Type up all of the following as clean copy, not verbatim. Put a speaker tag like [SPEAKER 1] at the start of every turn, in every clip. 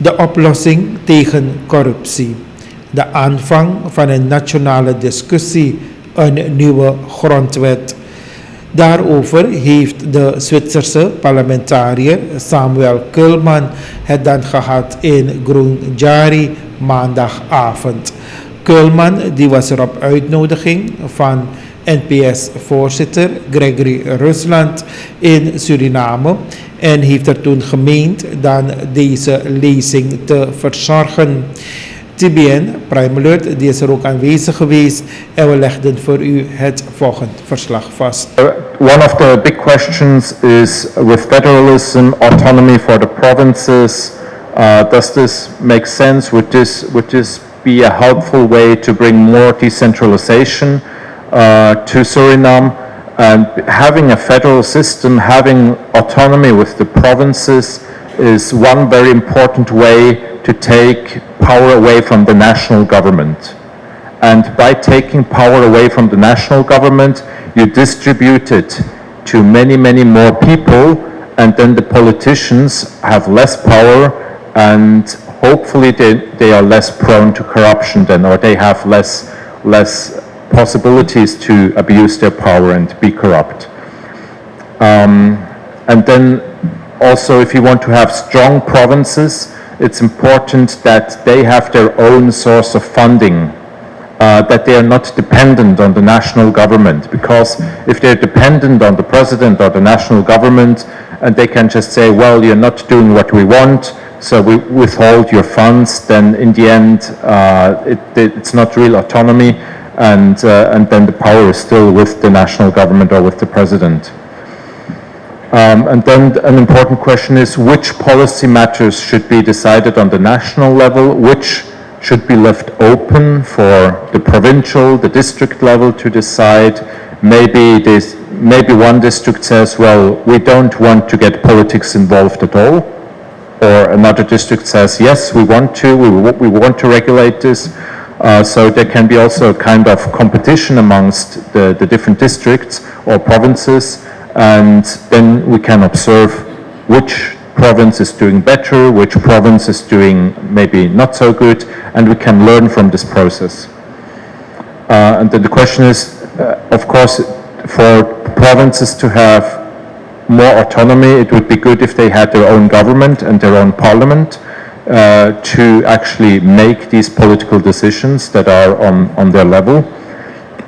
[SPEAKER 1] De oplossing tegen corruptie. De aanvang van een nationale discussie, een nieuwe grondwet. Daarover heeft de Zwitserse parlementariër Samuel Kullman het dan gehad in Widjai maandagavond. Kullman die was er op uitnodiging van NPS-voorzitter Gregory Rusland in Suriname en heeft er toen gemeend dan deze lezing te verzorgen. TBN, PRIMEALERT, die is er ook aanwezig geweest en we legden voor u het volgende verslag vast.
[SPEAKER 2] One of the big questions is with federalism, autonomy for the provinces, does this make sense? Would this be a helpful way to bring more decentralization to Suriname? And having a federal system, having autonomy with the provinces is one very important way to take power away from the national government. And by taking power away from the national government, you distribute it to many, many more people, and then the politicians have less power, and hopefully they are less prone to corruption then, or they have less possibilities to abuse their power and be corrupt. And then also, if you want to have strong provinces, it's important that they have their own source of funding, that they are not dependent on the national government, because if they're dependent on the president or the national government and they can just say, well, you're not doing what we want, so we withhold your funds, then in the end it's not real autonomy, and then the power is still with the national government or with the president. And then an important question is which policy matters should be decided on the national level, which should be left open for the provincial, the district level to decide. Maybe one district says, well, we don't want to get politics involved at all. Or another district says, yes, we want to regulate this. So there can be also a kind of competition amongst the different districts or provinces, and then we can observe which province is doing better, which province is doing maybe not so good, and we can learn from this process. And then the question is, of course, for provinces to have more autonomy, it would be good if they had their own government and their own parliament to actually make these political decisions that are on their level.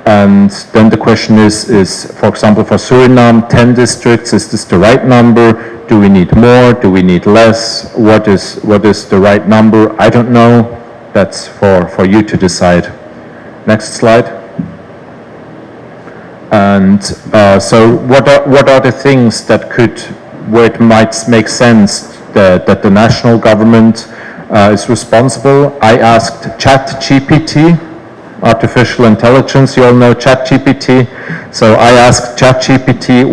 [SPEAKER 2] And then the question is, for example, for Suriname, 10 districts, is this the right number? Do we need more? Do we need less? What is the right number? I don't know. That's for you to decide. Next slide. And so what are the things that where it might make sense that the national government is responsible? I asked ChatGPT, artificial intelligence, you all know ChatGPT. So I asked ChatGPT,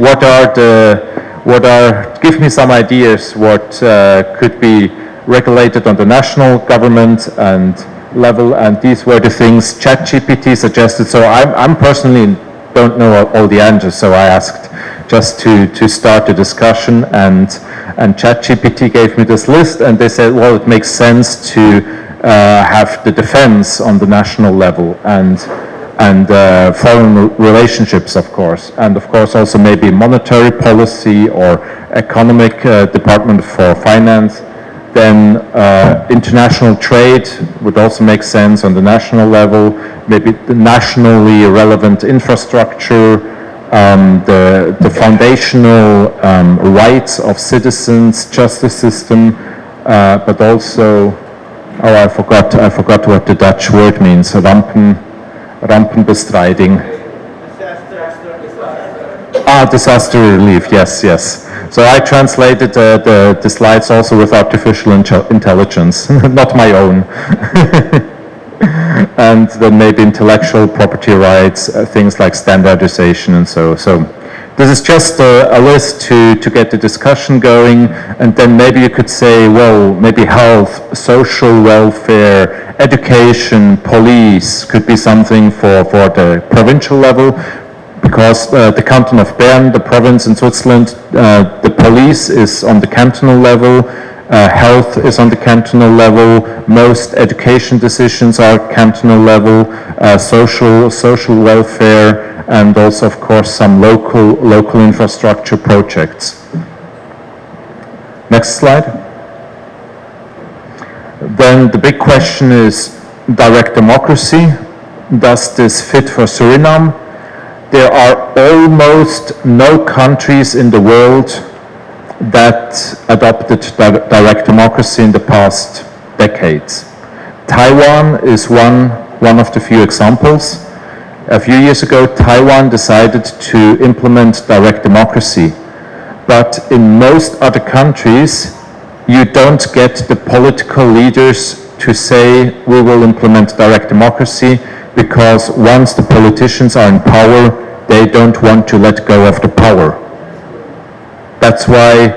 [SPEAKER 2] give me some ideas what could be regulated on the national government and level, and these were the things ChatGPT suggested. So I'm personally don't know all the answers, so I asked just to start a discussion, and ChatGPT gave me this list, and they said, well, it makes sense to have the defense on the national level, and foreign relationships, of course, and of course also maybe monetary policy or economic department for finance. Then international trade would also make sense on the national level, maybe the nationally relevant infrastructure, the foundational rights of citizens, justice system, but also, I forgot what the Dutch word means, rampenbestrijding. Disaster relief, yes. So I translated the slides also with artificial intelligence, not my own. And then maybe intellectual property rights, things like standardization and so. This is just a list to get the discussion going, and then maybe you could say, well, maybe health, social welfare, education, police could be something for the provincial level, because the canton of Bern, the province in Switzerland, the police is on the cantonal level, health is on the cantonal level, most education decisions are cantonal level, social welfare, and also of course some local infrastructure projects. Next slide. Then the big question is direct democracy. Does this fit for Suriname? There are almost no countries in the world that adopted direct democracy in the past decades. Taiwan is one of the few examples. A few years ago, Taiwan decided to implement direct democracy. But in most other countries, you don't get the political leaders to say we will implement direct democracy, because once the politicians are in power, they don't want to let go of the power. That's why,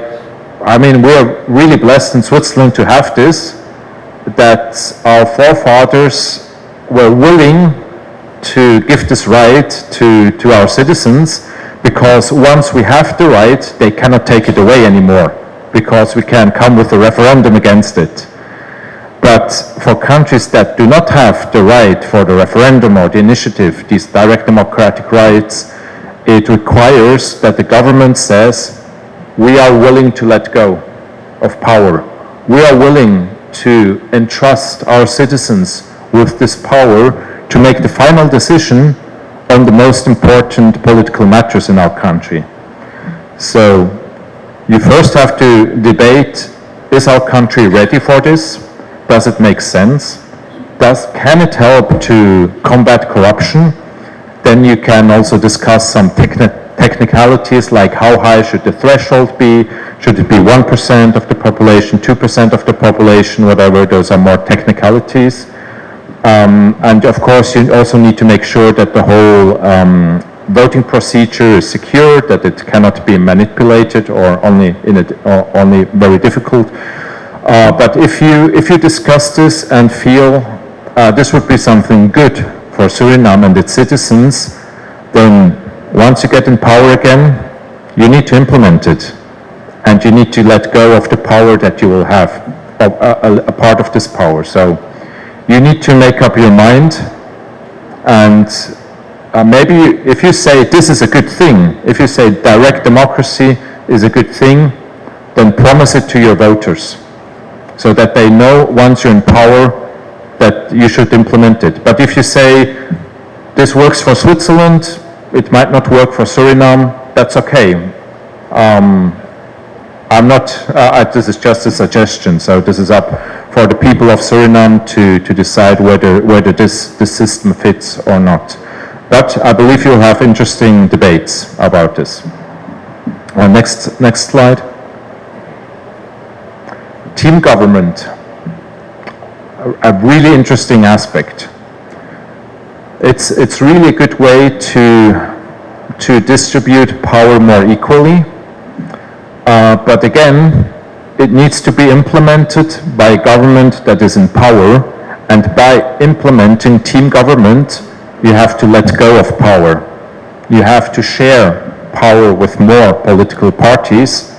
[SPEAKER 2] I mean, we're really blessed in Switzerland to have this, that our forefathers were willing to give this right to our citizens, because once we have the right, they cannot take it away anymore, because we can come with a referendum against it. But for countries that do not have the right for the referendum or the initiative, these direct democratic rights, it requires that the government says, we are willing to let go of power. We are willing to entrust our citizens with this power to make the final decision on the most important political matters in our country. So you first have to debate, is our country ready for this? Does it make sense? Can it help to combat corruption? Then you can also discuss some technicalities, like how high should the threshold be? Should it be 1% of the population, 2% of the population, whatever? Those are more technicalities. And of course, you also need to make sure that the whole voting procedure is secure, that it cannot be manipulated or only very difficult. But if you discuss this and feel this would be something good for Suriname and its citizens, then once you get in power again, you need to implement it. And you need to let go of the power that you will have, a part of this power. So you need to make up your mind, and maybe if you say this is a good thing, if you say direct democracy is a good thing, then promise it to your voters, so that they know once you're in power that you should implement it. But if you say this works for Switzerland, it might not work for Suriname, that's okay. This is just a suggestion, so this is up for the people of Suriname to decide whether this system fits or not. But I believe you'll have interesting debates about this. Next slide. Team government, a really interesting aspect. It's really a good way to distribute power more equally. But again, it needs to be implemented by a government that is in power, and by implementing team government, you have to let go of power. You have to share power with more political parties.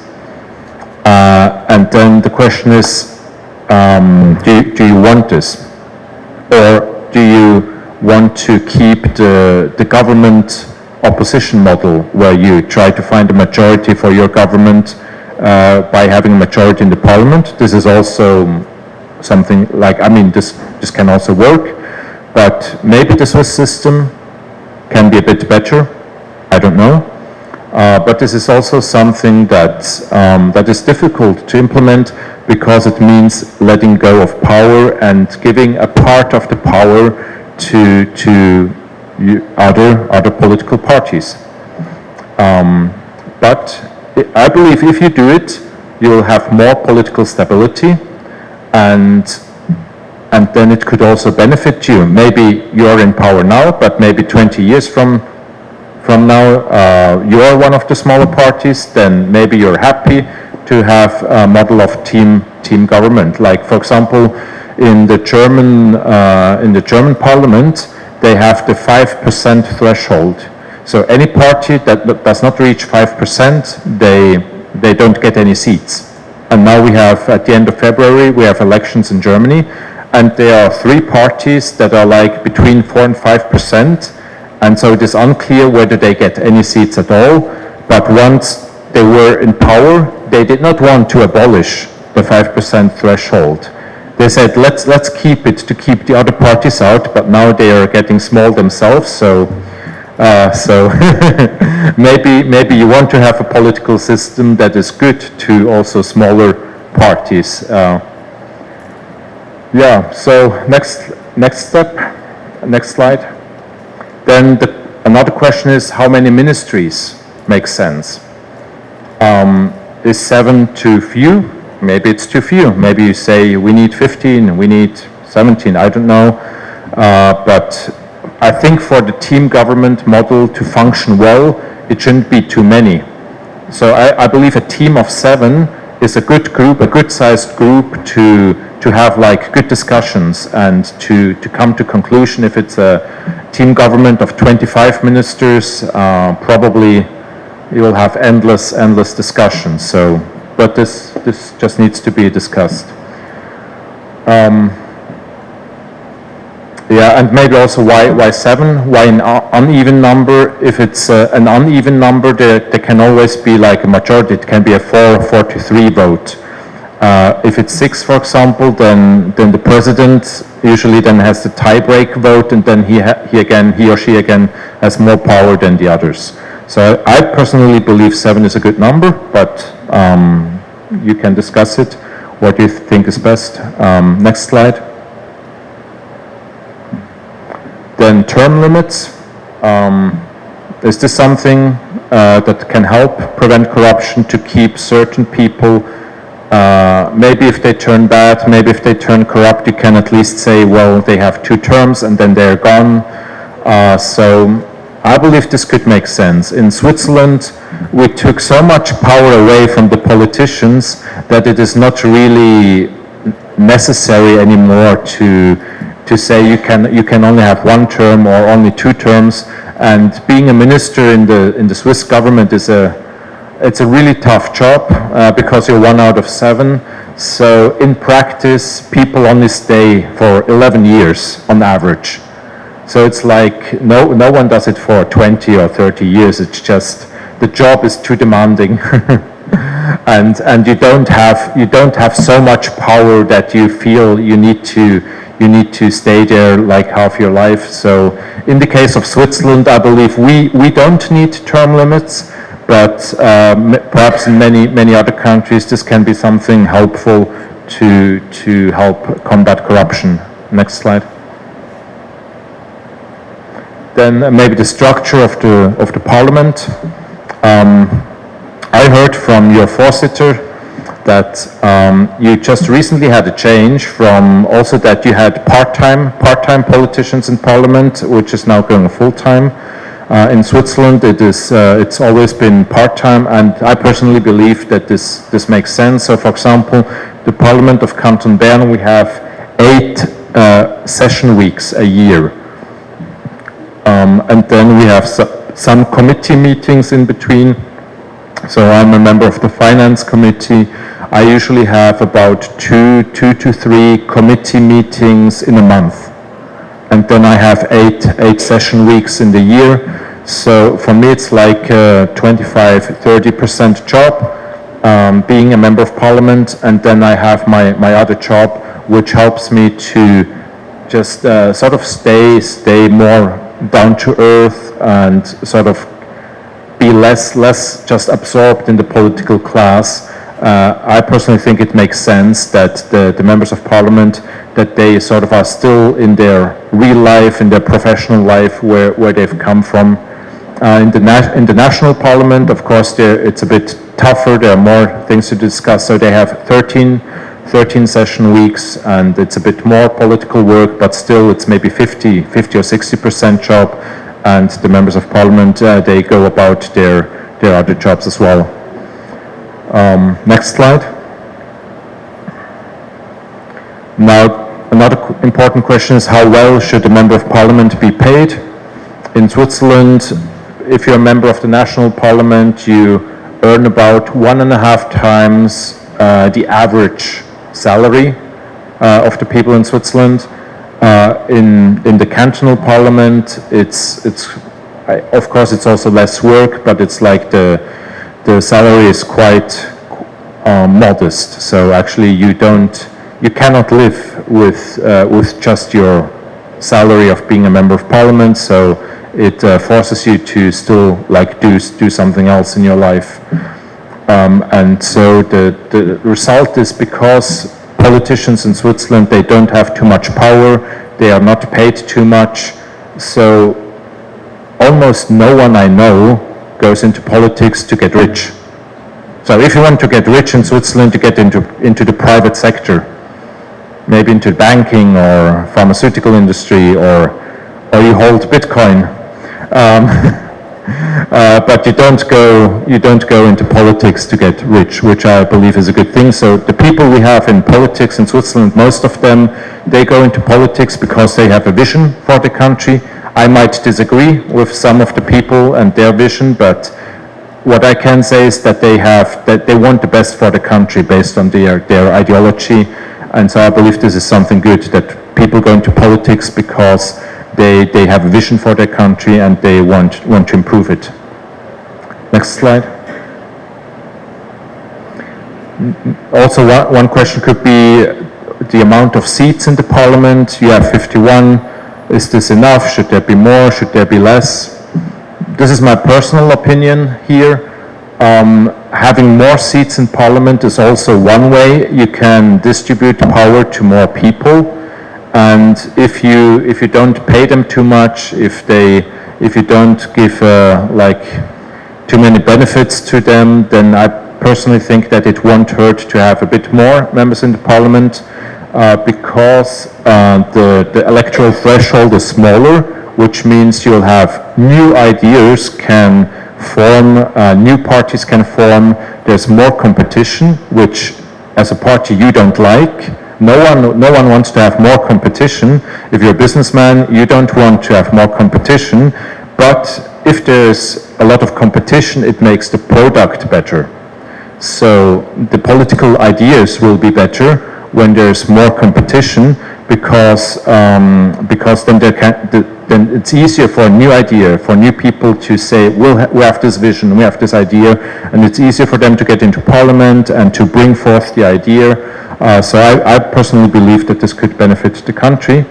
[SPEAKER 2] And then the question is, do you want this? Or do you want to keep the government opposition model, where you try to find a majority for your government by having a majority in the parliament? This is also something like, I mean, this can also work, but maybe the Swiss system can be a bit better. I don't know. But this is also something that is difficult to implement, because it means letting go of power and giving a part of the power to other political parties. But I believe if you do it, you will have more political stability, and then it could also benefit you. Maybe you're in power now, but maybe 20 years from now, you're one of the smaller parties, then maybe you're happy to have a model of team government. Like, for example, in the German parliament, they have the 5% threshold. So any party that does not reach 5%, they don't get any seats. and now we have, at the end of February, we have elections in Germany, and there are 3 parties that are like between 4 and 5%, and so it is unclear whether they get any seats at all. But once they were in power, they did not want to abolish the 5% threshold. They said, let's keep it to keep the other parties out, but now they are getting small themselves, so maybe you want to have a political system that is good to also smaller parties. Yeah, so next step, next slide. Then another question is, how many ministries make sense? Is 7 too few? Maybe it's too few. Maybe you say we need 15, we need 17, I don't know. But I think for the team government model to function well, it shouldn't be too many. So I believe a team of 7 is a good group, a good sized group to have like good discussions and to come to conclusion. If it's a team government of 25 ministers, probably you will have endless discussions. So, but this just needs to be discussed. Yeah, and maybe also why 7? Why an uneven number? If it's an uneven number, there can always be like a majority. It can be a 4-3 vote. If it's 6, for example, then the president usually then has the tie-break vote, and then he or she again has more power than the others. So I personally believe 7 is a good number, but you can discuss it. What do you think is best? Next slide. Then term limits. Is this something that can help prevent corruption, to keep certain people, maybe if they turn bad, maybe if they turn corrupt, you can at least say, well, they have 2 terms and then they're gone. So I believe this could make sense. In Switzerland, we took so much power away from the politicians that it is not really necessary anymore to say you can only have 1 term or only 2 terms. And being a minister in the Swiss government it's a really tough job because you're 1 out of 7. So in practice, people only stay for 11 years on average. So it's like no one does it for 20 or 30 years. It's just the job is too demanding, and you don't have so much power that you feel you need to stay there like half your life. So in the case of Switzerland, I believe we don't need term limits, but perhaps in many other countries this can be something helpful to help combat corruption. Next slide. Then maybe the structure of the parliament. I heard from your Vorsitter that you just recently had a change from also that you had part-time politicians in parliament, which is now going full-time. In Switzerland, it's always been part-time, and I personally believe that this makes sense. So, for example, the Parliament of Canton Bern, we have 8 session weeks a year, and then we have some committee meetings in between. So I'm a member of the Finance Committee. I usually have about 2 to 3 committee meetings in a month. And then I have 8 session weeks in the year. So for me, it's like a 25-30% job, being a member of parliament. And then I have my other job, which helps me to just sort of stay more down to earth and sort of be less just absorbed in the political class. I personally think it makes sense that the members of parliament, that they sort of are still in their real life, in their professional life, where they've come from. In the national parliament, of course, it's a bit tougher. There are more things to discuss. So they have 13 session weeks, and it's a bit more political work, but still it's maybe 50 or 60% job. And the members of parliament, they go about their other jobs as well. Next slide. Now, another important question is, how well should a member of parliament be paid? In Switzerland, if you're a member of the national parliament, you earn about 1.5 times the average salary of the people in Switzerland. In the cantonal parliament, of course it's also less work, but it's like the salary is quite modest. So actually you cannot live with just your salary of being a member of parliament. So it forces you to still like do something else in your life. And so the result is, because politicians in Switzerland, they don't have too much power, they are not paid too much, so almost no one I know goes into politics to get rich. So if you want to get rich in Switzerland, you get into the private sector, maybe into banking or pharmaceutical industry, or you hold Bitcoin. But you don't go into politics to get rich, which I believe is a good thing. So the people we have in politics in Switzerland, most of them, they go into politics because they have a vision for the country. I might disagree with some of the people and their vision, but what I can say is that they want the best for the country based on their ideology. And so I believe this is something good, that people go into politics because they have a vision for their country and they want to improve it. Next slide. Also, one question could be the amount of seats in the parliament. You have 51. Is this enough? Should there be more? Should there be less? This is my personal opinion here. Having more seats in parliament is also one way you can distribute power to more people. And if you don't pay them too much, if you don't give like too many benefits to them, then I personally think that it won't hurt to have a bit more members in the parliament, because the electoral threshold is smaller, which means you'll have new ideas can form, new parties can form. There's more competition, which as a party you don't like. No one wants to have more competition. If you're a businessman, you don't want to have more competition, but if there's a lot of competition, it makes the product better. So the political ideas will be better when there's more competition, because then it's easier for a new idea, for new people to say, we have this vision, we have this idea, and it's easier for them to get into parliament and to bring forth the idea. So I personally believe that this could benefit the country.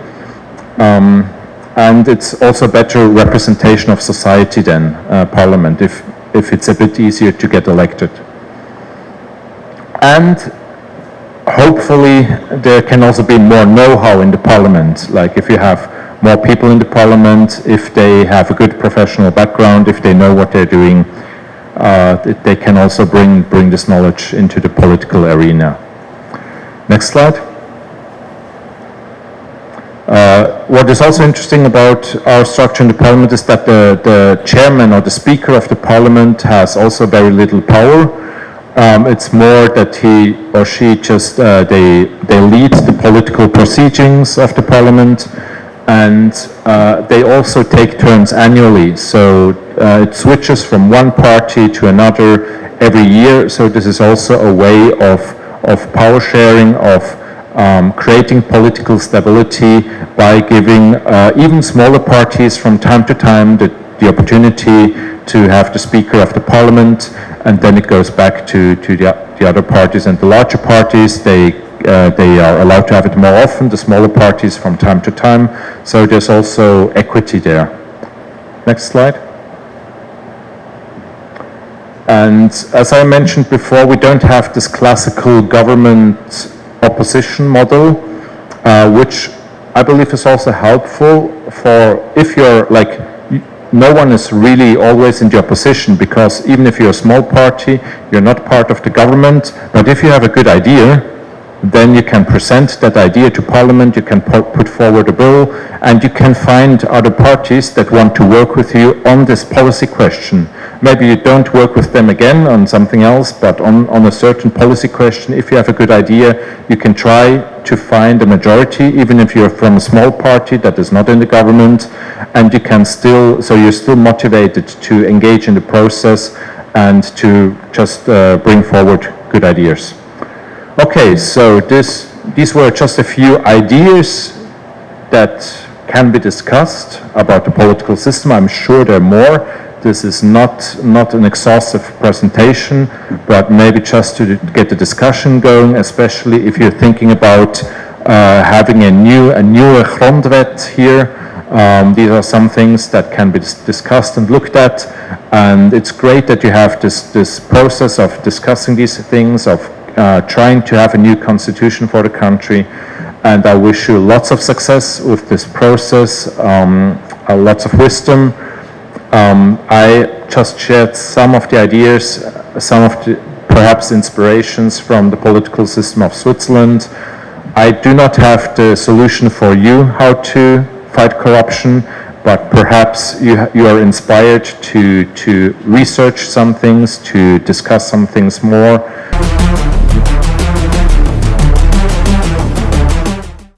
[SPEAKER 2] And it's also better representation of society than parliament, if it's a bit easier to get elected. And hopefully there can also be more know-how in the parliament. Like if you have more people in the parliament, if they have a good professional background, if they know what they're doing, they can also bring this knowledge into the political arena. Next slide. What is also interesting about our structure in the parliament is that the chairman or the speaker of the parliament has also very little power. It's more that he or she just, they lead the political proceedings of the parliament, and they also take turns annually. So it switches from one party to another every year. So this is also a way of power sharing, of creating political stability by giving even smaller parties from time to time the opportunity to have the Speaker of the Parliament, and then it goes back to the other parties. And the larger parties, they are allowed to have it more often, the smaller parties from time to time. So there's also equity there. Next slide. And as I mentioned before, we don't have this classical government opposition model, which I believe is also helpful for if you're like, no one is really always in the opposition, because even if you're a small party, you're not part of the government, but if you have a good idea, then you can present that idea to Parliament, you can put forward a bill, and you can find other parties that want to work with you on this policy question. Maybe you don't work with them again on something else, but on a certain policy question, if you have a good idea, you can try to find a majority, even if you're from a small party that is not in the government, and you can still, so you're still motivated to engage in the process and to just bring forward good ideas. Okay, so these were just a few ideas that can be discussed about the political system. I'm sure there are more. This is not an exhaustive presentation, but maybe just to get the discussion going, especially if you're thinking about having a nieuwe grondwet here. These are some things that can be discussed and looked at, and it's great that you have this process of discussing these things, of trying to have a new constitution for the country. And I wish you lots of success with this process, lots of wisdom. I just shared some of the ideas, some of the perhaps inspirations from the political system of Switzerland. I do not have the solution for you how to fight corruption, but perhaps you are inspired to research some things, to discuss some things more.